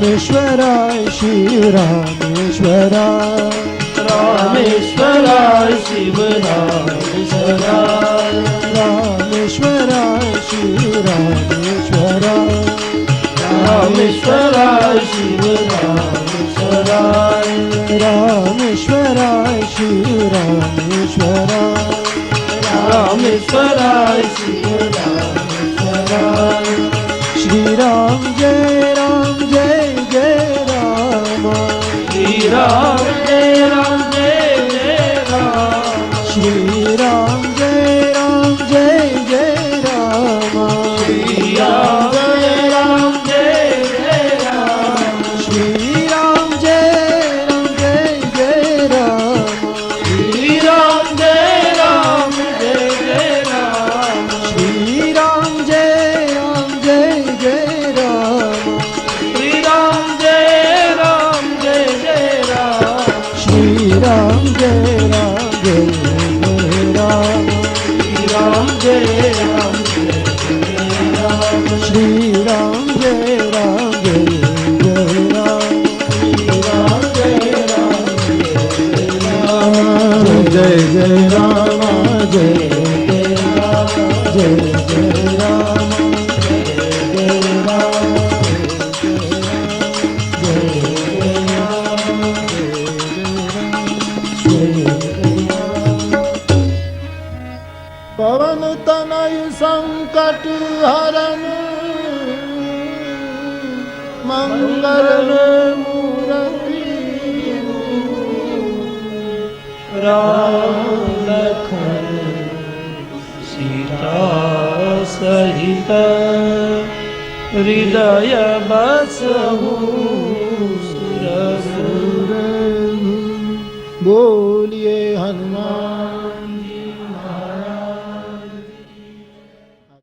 रामेश्वराय शिव रामेश्वराय रामेश्वराय शिव रामेश्वराय रामेश्वराय शिव रामेश्वराय रामेश्वराय शिव रामेश्वराय रामेश्वराय शिव रामेश्वराय रामेश्वराय शिव रामेश्वराय श्री राम जय जय राम श्री राम जय जय राम श्री राम जय जय राम श्री राम जय राम श्री राम जय जय राम श्री राम जय राम श्री राम जय जय राम श्री राम जय जय राम श्री राम जय जय राम श्री राम जय राम श्री राम जय जय राम जय जय राम जय जय राम पवन तनय संकट हरन मंगल मूर्ति राम लखन सीता सहित हृदय बसहु सुरसुर बोलिए हनुमान